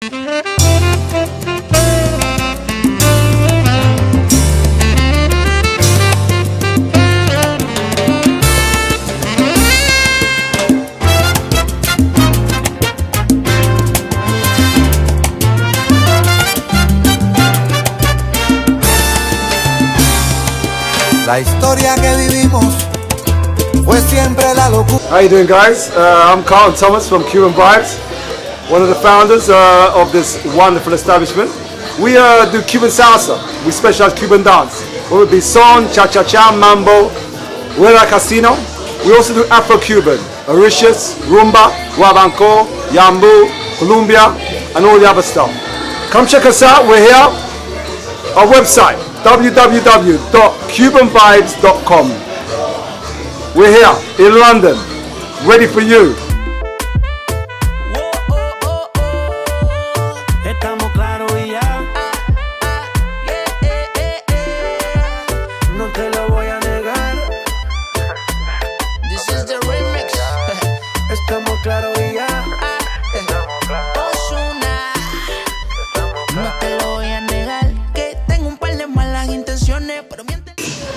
La historia que vivimos fue siempre la locura. How you doing, guys? I'm Carlton Thomas from Cuban Vibes, one of the founders of this wonderful establishment. We do Cuban Salsa. We specialize Cuban dance. Whether it be son, cha-cha-cha, mambo, Rueda casino. We also do Afro Cuban Orishas, Rumba, guabanco, yambu, Colombia, and all the other stuff. Come check us out. We're here. Our website, www.cubanvibes.com. We're here in London, ready for you. Estamos claros y ya. No te lo voy a negar. This is the remix. Estamos claros y ya. Ozuna. No te lo voy a negar. Que tengo un par de malas intenciones, pero miente.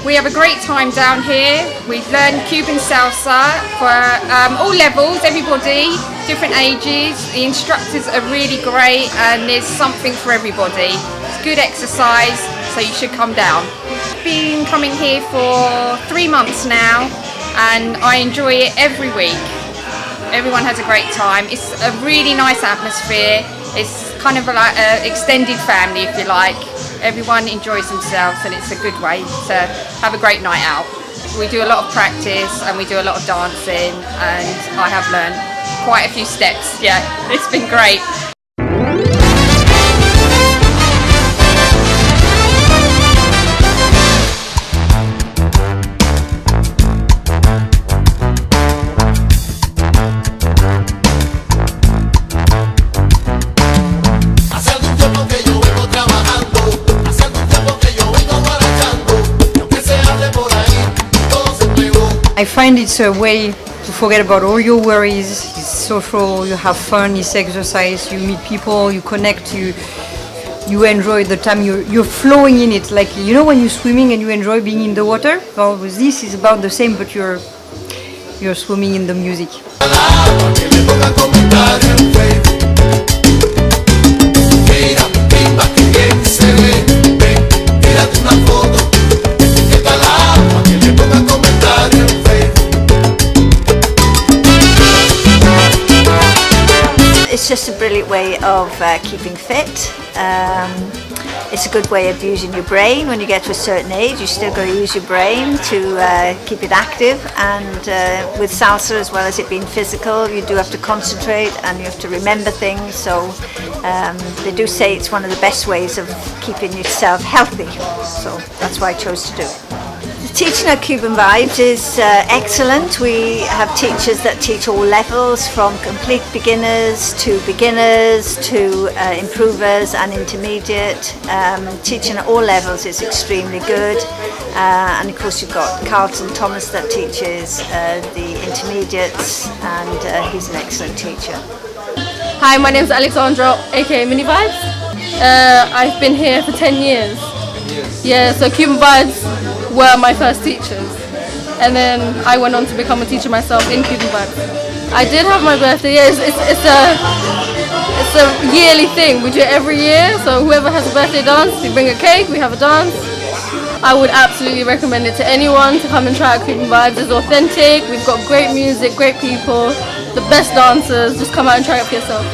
We have a great time down here. We've learned Cuban Salsa for all levels, everybody, different ages. The instructors are really great and there's something for everybody. It's good exercise, so you should come down. I've been coming here for 3 months now and I enjoy it every week. Everyone has a great time. It's a really nice atmosphere. It's kind of like an extended family, if you like. Everyone enjoys themselves and it's a good way to have a great night out. We do a lot of practice and we do a lot of dancing and I have learned quite a few steps. Yeah, it's been great. I find it's a way to forget about all your worries. It's social, you have fun, it's exercise, you meet people, you connect, you enjoy the time, you're flowing in it. Like, you know when you're swimming and you enjoy being in the water? Well, this is about the same, but you're swimming in the music. It's just a brilliant way of keeping fit. It's a good way of using your brain. When you get to a certain age, you still got to use your brain to keep it active. And with salsa, as well as it being physical, you do have to concentrate and you have to remember things. So they do say it's one of the best ways of keeping yourself healthy. So that's why I chose to do it. Teaching at Cuban Vibes is excellent. We have teachers that teach all levels, from complete beginners to improvers and intermediate. Teaching at all levels is extremely good. And of course you've got Carlton Thomas that teaches the intermediates, and he's an excellent teacher. Hi, my name is Alexandra, aka Mini Vibes. I've been here for 10 years. Yeah, so Cuban Vibes were my first teachers, and then I went on to become a teacher myself in Cuban Vibes. I did have my birthday. Yeah, it's a yearly thing. We do it every year. So whoever has a birthday dance, we bring a cake, we have a dance. I would absolutely recommend it to anyone to come and try out Cuban Vibes. It's authentic. We've got great music, great people, the best dancers. Just come out and try it for yourself.